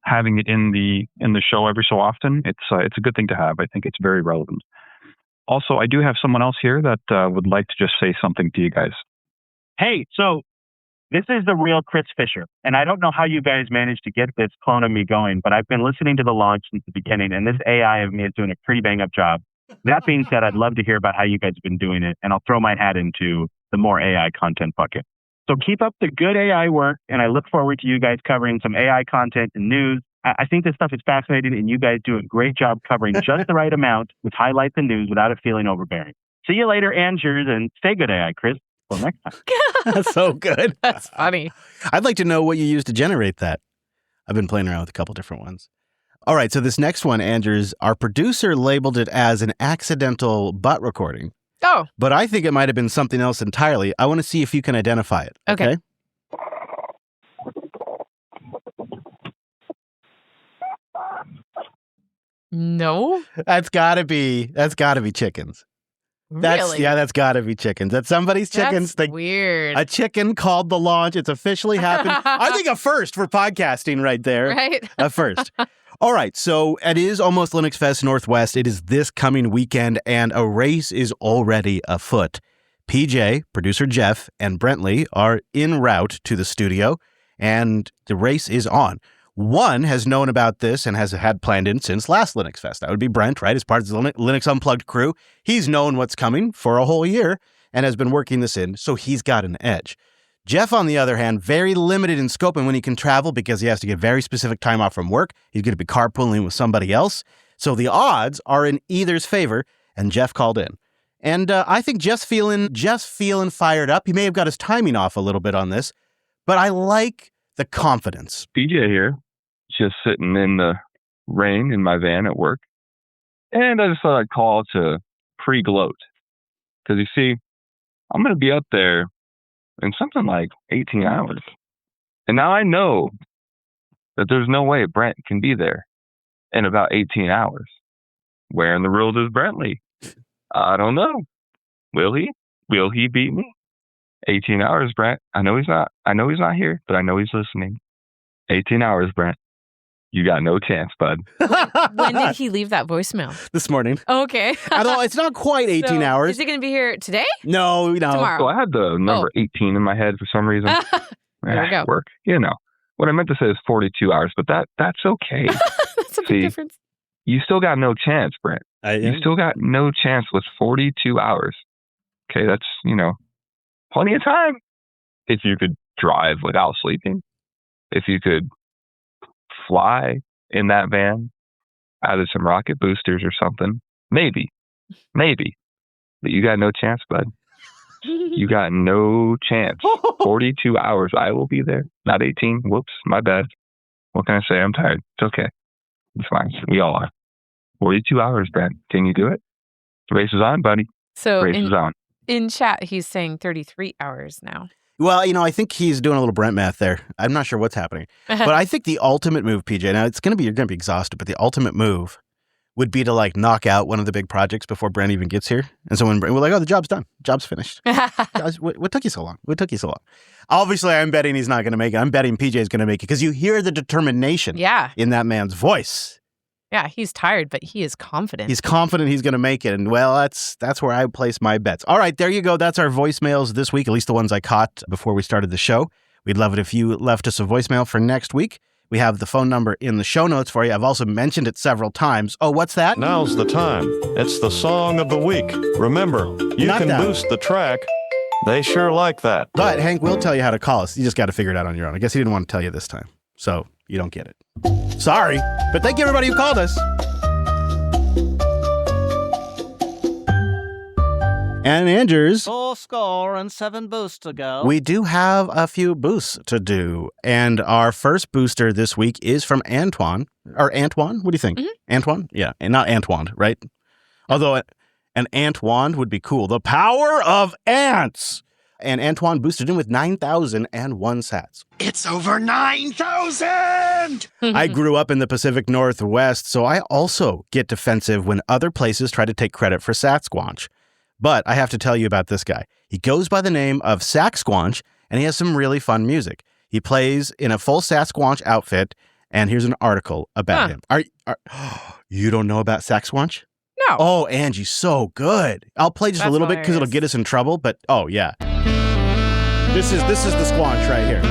[SPEAKER 12] having it in the show every so often, it's a good thing to have. I think it's very relevant. Also, I do have someone else here that would like to just say something to you guys.
[SPEAKER 13] Hey, so this is the real Chris Fisher, and I don't know how you guys managed to get this clone of me going, but I've been listening to the launch since the beginning, and this AI of me is doing a pretty bang-up job. That being said, I'd love to hear about how you guys have been doing it, and I'll throw my hat into the more AI content bucket. So keep up the good AI work, and I look forward to you guys covering some AI content and news. I think this stuff is fascinating, and you guys do a great job covering just the right amount with highlights and news without it feeling overbearing. See you later, Andrews, and stay good, AI, Chris. Till next time.
[SPEAKER 1] That's so good.
[SPEAKER 2] That's funny.
[SPEAKER 1] I'd like to know what you used to generate that. I've been playing around with a couple different ones. All right, so this next one, Andrews, our producer labeled it as an accidental butt recording.
[SPEAKER 2] Oh.
[SPEAKER 1] But I think it might have been something else entirely. I want to see if you can identify it.
[SPEAKER 2] Okay. No.
[SPEAKER 1] That's gotta be chickens.
[SPEAKER 2] Really?
[SPEAKER 1] That's gotta be chickens. That's somebody's chickens.
[SPEAKER 2] That's weird.
[SPEAKER 1] A chicken called the launch. It's officially happened. I think a first for podcasting right there.
[SPEAKER 2] Right?
[SPEAKER 1] A first. All right, so it is almost Linux Fest Northwest. It is this coming weekend, and a race is already afoot. PJ, producer Jeff, and Brentley are en route to the studio, and the race is on. One has known about this and has had planned in since last Linux Fest. That would be Brent, right? As part of the Linux Unplugged crew. He's known what's coming for a whole year and has been working this in, so he's got an edge. Jeff, on the other hand, very limited in scope and when he can travel because he has to get very specific time off from work. He's going to be carpooling with somebody else. So the odds are in either's favor, and Jeff called in. And I think Jeff's feeling fired up. He may have got his timing off a little bit on this, but I like the confidence.
[SPEAKER 12] PJ here, just sitting in the rain in my van at work. And I just thought I'd call to pre-gloat. Because you see, I'm going to be up there in something like 18 hours. And now I know that there's no way Brent can be there in about 18 hours. Where in the world is Brentley? I don't know. Will he? Will he beat me? 18 hours, Brent. I know he's not here, but I know he's listening. 18 hours, Brent. You got no chance, bud.
[SPEAKER 2] When did he leave that voicemail?
[SPEAKER 1] This morning.
[SPEAKER 2] Okay.
[SPEAKER 1] Although it's not quite 18 hours.
[SPEAKER 2] Is he going to be here today?
[SPEAKER 1] No.
[SPEAKER 2] Tomorrow.
[SPEAKER 12] So I had the number 18 in my head for some reason.
[SPEAKER 2] There we go.
[SPEAKER 12] Work. What I meant to say is 42 hours, but that's okay.
[SPEAKER 2] That's a big difference.
[SPEAKER 12] You still got no chance, Brent. You still got no chance with 42 hours. Okay, that's, plenty of time. If you could drive without sleeping, if you could fly in that van, added some rocket boosters or something, maybe. But you got no chance, bud. You got no chance. 42 hours, I will be there. Not 18. Whoops, my bad. What can I say? I'm tired. It's okay. It's fine. We all are. 42 hours, Brent. Can you do it? The race is on, buddy.
[SPEAKER 2] So
[SPEAKER 12] race is on.
[SPEAKER 2] In chat, he's saying 33 hours now.
[SPEAKER 1] Well, I think he's doing a little Brent math there. I'm not sure what's happening. But I think the ultimate move, PJ, now you're going to be exhausted, but the ultimate move would be to knock out one of the big projects before Brent even gets here. And so when we're like, oh, the job's done. Job's finished. Guys, what took you so long? Obviously, I'm betting he's not going to make it. I'm betting PJ is going to make it because you hear the determination in that man's voice.
[SPEAKER 2] Yeah, he's tired, but he is confident.
[SPEAKER 1] He's confident he's going to make it. And, well, that's where I place my bets. All right, there you go. That's our voicemails this week, at least the ones I caught before we started the show. We'd love it if you left us a voicemail for next week. We have the phone number in the show notes for you. I've also mentioned it several times. Oh, what's that?
[SPEAKER 4] Now's the time. It's the song of the week. Remember, you can boost the track. They sure like that.
[SPEAKER 1] But Hank will tell you how to call us. You just got to figure it out on your own. I guess he didn't want to tell you this time. So you don't get it. Sorry. But thank you, everybody who called us. And Andrews.
[SPEAKER 14] 4 score and 7 boosts to go.
[SPEAKER 1] We do have a few boosts to do. And our first booster this week is from Antoine. Or Antoine? What do you think? Mm-hmm. Antoine? Yeah. And not Antoine, right? Although an Antoine would be cool. The power of ants. And Antoine boosted in with 9,001 sats.
[SPEAKER 15] It's over 9,000!
[SPEAKER 1] I grew up in the Pacific Northwest, so I also get defensive when other places try to take credit for Satsquatch. But I have to tell you about this guy. He goes by the name of Saxsquatch, and he has some really fun music. He plays in a full Sasquatch outfit, And here's an article about him. You don't know about Sasquatch?
[SPEAKER 2] No.
[SPEAKER 1] Oh, Angie, so good. I'll play just a little bit because it'll get us in trouble, but oh yeah. This is the Squanch right here.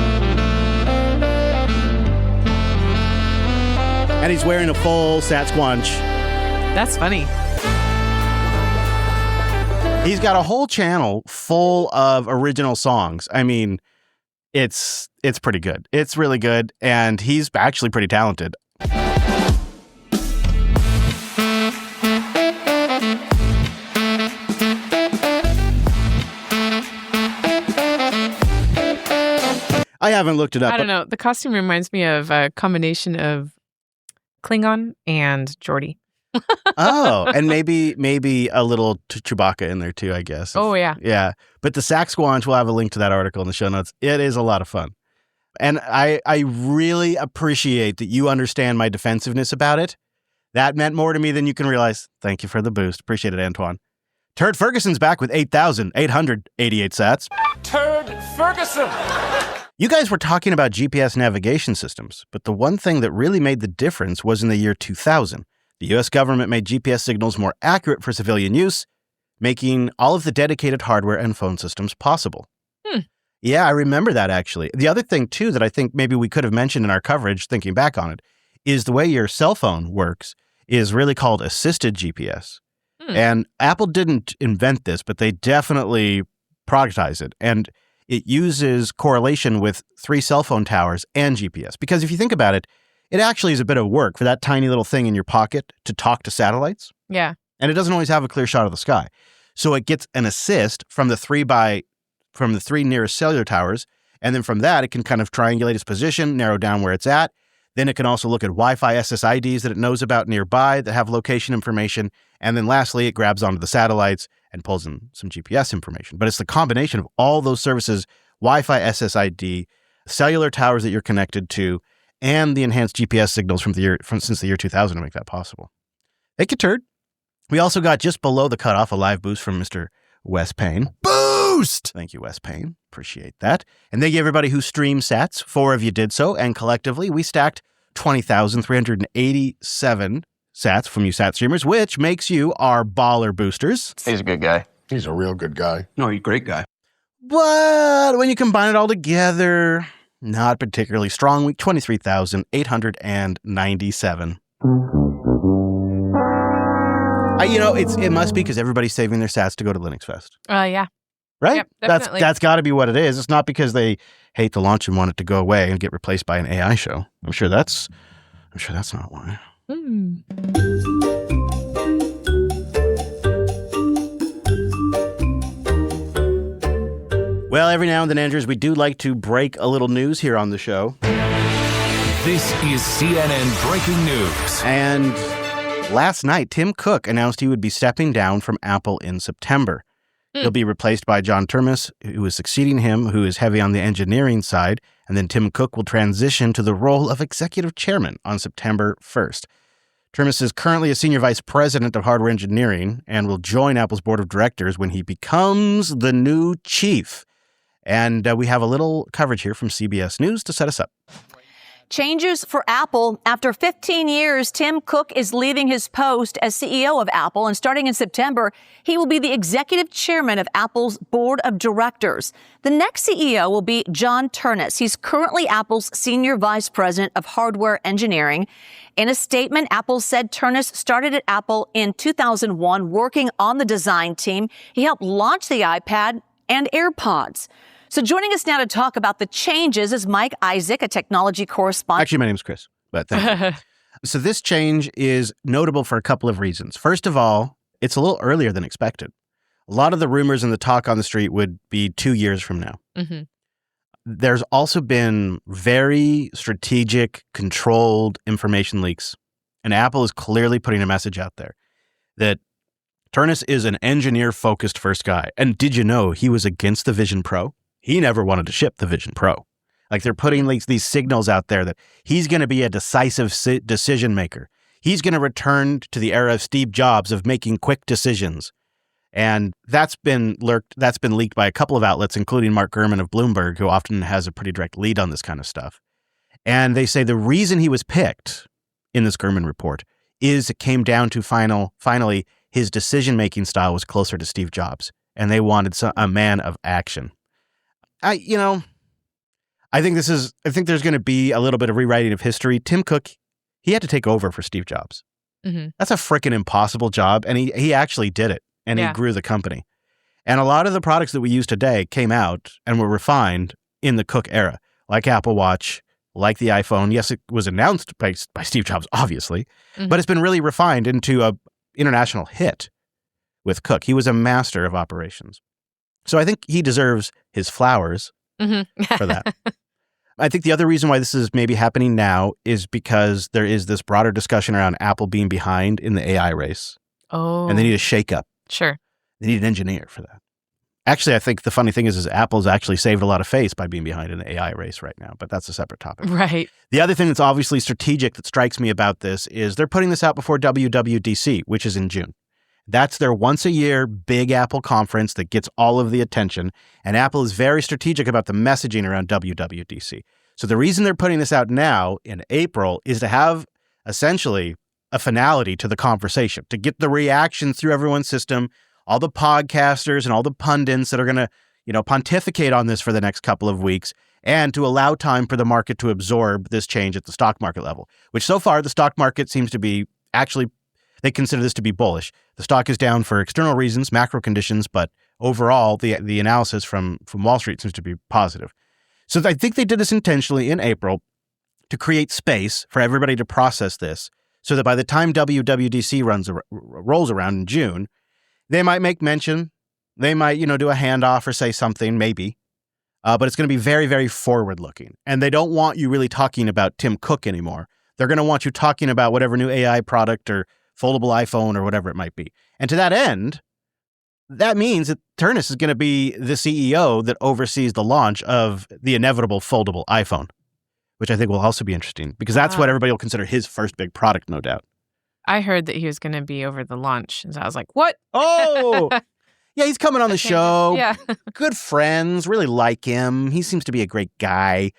[SPEAKER 1] And he's wearing a full Sasquatch.
[SPEAKER 2] That's funny.
[SPEAKER 1] He's got a whole channel full of original songs. I mean, it's pretty good. It's really good, and he's actually pretty talented. I haven't looked it up.
[SPEAKER 2] I don't know. The costume reminds me of a combination of Klingon and Geordie.
[SPEAKER 1] Oh, and maybe a little Chewbacca in there too, I guess.
[SPEAKER 2] Oh, yeah.
[SPEAKER 1] Yeah. But the Sasquatch, we'll have a link to that article in the show notes. It is a lot of fun. And I really appreciate that you understand my defensiveness about it. That meant more to me than you can realize. Thank you for the boost. Appreciate it, Antoine. Turd Ferguson's back with 8,888 sats.
[SPEAKER 16] Turd Ferguson!
[SPEAKER 1] You guys were talking about GPS navigation systems, but the one thing that really made the difference was in the year 2000. The U.S. government made GPS signals more accurate for civilian use, making all of the dedicated hardware and phone systems possible. Yeah, I remember that, actually. The other thing, too, that I think maybe we could have mentioned in our coverage, thinking back on it, is the way your cell phone works is really called assisted GPS. And Apple didn't invent this, but they definitely productized it. And it uses correlation with 3 cell phone towers and GPS. Because if you think about it, it actually is a bit of work for that tiny little thing in your pocket to talk to satellites.
[SPEAKER 2] Yeah.
[SPEAKER 1] And it doesn't always have a clear shot of the sky. So it gets an assist from the 3 nearest cellular towers. And then from that, it can kind of triangulate its position, narrow down where it's at. Then it can also look at Wi-Fi SSIDs that it knows about nearby that have location information. And then lastly, it grabs onto the satellites and pulls in some GPS information. But it's the combination of all those services, Wi-Fi SSID, cellular towers that you're connected to, and the enhanced GPS signals since the year 2000 to make that possible. Thank you, Turd. We also got just below the cutoff a live boost from Mr. Wes Payne. Boost! Thank you, Wes Payne. Appreciate that. And thank you, everybody who streamed sats. 4 of you did so, and collectively we stacked 20,387 sats from you sat streamers, which makes you our baller boosters.
[SPEAKER 17] He's a good guy.
[SPEAKER 18] He's a real good guy.
[SPEAKER 17] No, he's a great guy.
[SPEAKER 1] But when you combine it all together, not particularly strong week, 23,897. It must be because everybody's saving their sats to go to Linux Fest.
[SPEAKER 2] Yeah.
[SPEAKER 1] Right?
[SPEAKER 2] Yep, definitely.
[SPEAKER 1] That's got to be what it is. It's not because they hate the launch and want it to go away and get replaced by an AI show. I'm sure that's not why. Well, every now and then, Andrews, we do like to break a little news here on the show.
[SPEAKER 19] This is CNN Breaking News.
[SPEAKER 1] And last night, Tim Cook announced he would be stepping down from Apple in September. He'll be replaced by John Termes, who is succeeding him, who is heavy on the engineering side. And then Tim Cook will transition to the role of executive chairman on September 1st. Termes is currently a senior vice president of hardware engineering and will join Apple's board of directors when he becomes the new chief. And we have a little coverage here from CBS News to set us up.
[SPEAKER 20] Changes for Apple. After 15 years, Tim Cook is leaving his post as CEO of Apple, and starting in September, he will be the executive chairman of Apple's board of directors. The next CEO will be John Ternes. He's currently Apple's senior vice president of hardware engineering. In a statement, Apple said Ternes started at Apple in 2001, working on the design team. He helped launch the iPad and AirPods. So joining us now to talk about the changes is Mike Isaac, a technology correspondent.
[SPEAKER 1] Actually, my name's Chris, but thank you. So this change is notable for a couple of reasons. First of all, it's a little earlier than expected. A lot of the rumors and the talk on the street would be 2 years from now.
[SPEAKER 2] Mm-hmm.
[SPEAKER 1] There's also been very strategic, controlled information leaks. And Apple is clearly putting a message out there that Ternes is an engineer-focused first guy. And did you know he was against the Vision Pro? He never wanted to ship the Vision Pro. Like they're putting these signals out there that he's going to be a decisive decision maker. He's going to return to the era of Steve Jobs of making quick decisions. And that's been leaked by a couple of outlets, including Mark Gurman of Bloomberg, who often has a pretty direct lead on this kind of stuff. And they say the reason he was picked in this Gurman report is it came down to finally his decision-making style was closer to Steve Jobs, and they wanted a man of action. I think there's going to be a little bit of rewriting of history. Tim Cook, he had to take over for Steve Jobs.
[SPEAKER 2] Mm-hmm.
[SPEAKER 1] That's a freaking impossible job, and he actually did it, and he grew the company. And a lot of the products that we use today came out and were refined in the Cook era, like Apple Watch, like the iPhone. Yes, it was announced by Steve Jobs, obviously, but it's been really refined into a international hit with Cook. He was a master of operations. So I think he deserves his flowers for that. I think the other reason why this is maybe happening now is because there is this broader discussion around Apple being behind in the AI race.
[SPEAKER 2] Oh.
[SPEAKER 1] And they need a shakeup.
[SPEAKER 2] Sure.
[SPEAKER 1] They need an engineer for that. Actually, I think the funny thing is Apple's actually saved a lot of face by being behind in the AI race right now, but that's a separate topic.
[SPEAKER 2] Right.
[SPEAKER 1] The other thing that's obviously strategic that strikes me about this is they're putting this out before WWDC, which is in June. That's their once-a-year big Apple conference that gets all of the attention, and Apple is very strategic about the messaging around WWDC. So the reason they're putting this out now in April is to have essentially a finality to the conversation, to get the reactions through everyone's system, all the podcasters and all the pundits that are going to, pontificate on this for the next couple of weeks, and to allow time for the market to absorb this change at the stock market level, which so far the stock market seems to be they consider this to be bullish. The stock is down for external reasons, macro conditions, but overall the analysis from Wall Street seems to be positive. So I think they did this intentionally in April to create space for everybody to process this so that by the time WWDC rolls around in June, they might make mention, they might, do a handoff or say something, maybe, but it's going to be very, very forward-looking. And they don't want you really talking about Tim Cook anymore. They're going to want you talking about whatever new AI product or foldable iPhone or whatever it might be. And to that end, that means that Ternus is going to be the CEO that oversees the launch of the inevitable foldable iPhone, which I think will also be interesting because that's what everybody will consider his first big product, no doubt.
[SPEAKER 2] I heard that he was going to be over the launch. And so I was like, what?
[SPEAKER 1] Oh, yeah, he's coming on the show.
[SPEAKER 2] Yeah.
[SPEAKER 1] Good friends, really like him. He seems to be a great guy.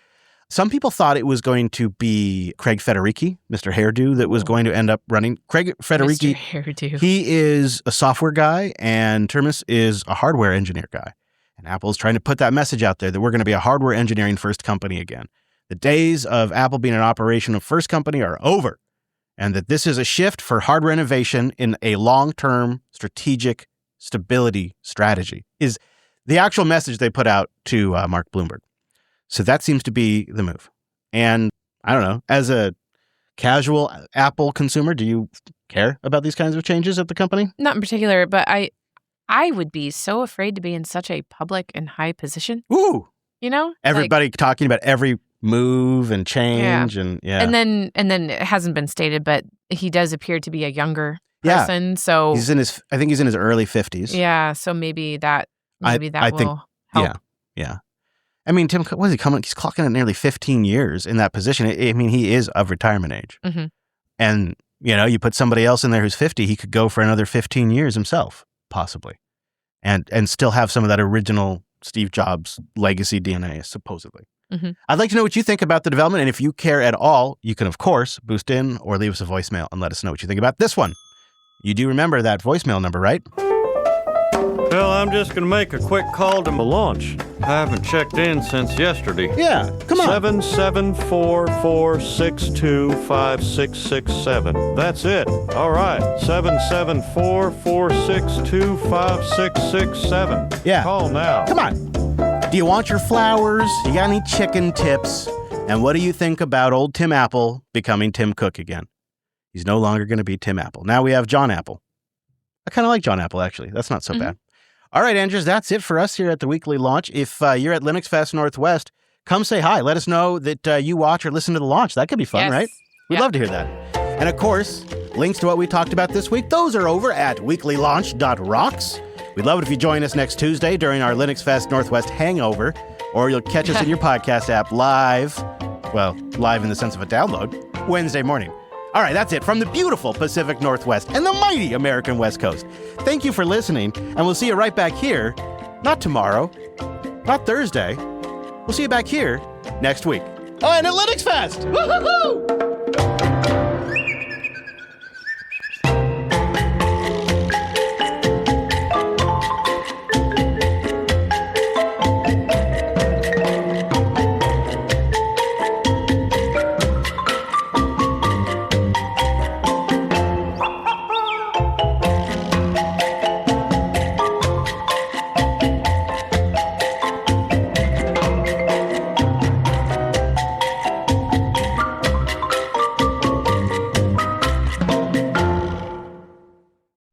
[SPEAKER 1] Some people thought it was going to be Craig Federighi, Mr. Hairdo, that was going to end up running. Craig Federighi,
[SPEAKER 2] Mr. Hairdo.
[SPEAKER 1] He is a software guy, and Termis is a hardware engineer guy. And Apple is trying to put that message out there that we're going to be a hardware engineering first company again. The days of Apple being an operational first company are over, and that this is a shift for hardware innovation in a long-term strategic stability strategy is the actual message they put out to Mark Bloomberg. So that seems to be the move. And I don't know, as a casual Apple consumer, do you care about these kinds of changes at the company?
[SPEAKER 2] Not in particular, but I would be so afraid to be in such a public and high position.
[SPEAKER 1] Ooh. Everybody
[SPEAKER 2] like,
[SPEAKER 1] talking about every move and change and
[SPEAKER 2] And then it hasn't been stated, but he does appear to be a younger person. So
[SPEAKER 1] I think he's in his early 50s.
[SPEAKER 2] Yeah, so maybe that will help.
[SPEAKER 1] Yeah. I mean, Tim, what is he coming? He's clocking at nearly 15 years in that position. I mean, he is of retirement age.
[SPEAKER 2] Mm-hmm.
[SPEAKER 1] And, you put somebody else in there who's 50, he could go for another 15 years himself, possibly. And still have some of that original Steve Jobs legacy DNA, supposedly.
[SPEAKER 2] Mm-hmm.
[SPEAKER 1] I'd like to know what you think about the development. And if you care at all, you can, of course, boost in or leave us a voicemail and let us know what you think about this one. You do remember that voicemail number, right?
[SPEAKER 4] Well, I'm just going to make a quick call to my launch. I haven't checked in since yesterday.
[SPEAKER 1] Yeah, come on.
[SPEAKER 4] 774462567. That's it. All right. 774462567.
[SPEAKER 1] Yeah.
[SPEAKER 4] Call now.
[SPEAKER 1] Come on. Do you want your flowers? You got any chicken tips? And what do you think about old Tim Apple becoming Tim Cook again? He's no longer going to be Tim Apple. Now we have John Apple. I kind of like John Apple, actually. That's not so bad. All right, Andrews, that's it for us here at the weekly launch. If you're at Linux Fest Northwest, come say hi. Let us know that you watch or listen to the launch. That could be fun, right? We'd love to hear that. And of course, links to what we talked about this week, those are over at weeklylaunch.rocks. We'd love it if you join us next Tuesday during our Linux Fest Northwest hangover, or you'll catch us in your podcast app live in the sense of a download, Wednesday morning. All right, that's it from the beautiful Pacific Northwest and the mighty American West Coast. Thank you for listening, and we'll see you right back here, not tomorrow, not Thursday. We'll see you back here next week. Analytics Fest! Woo-hoo-hoo!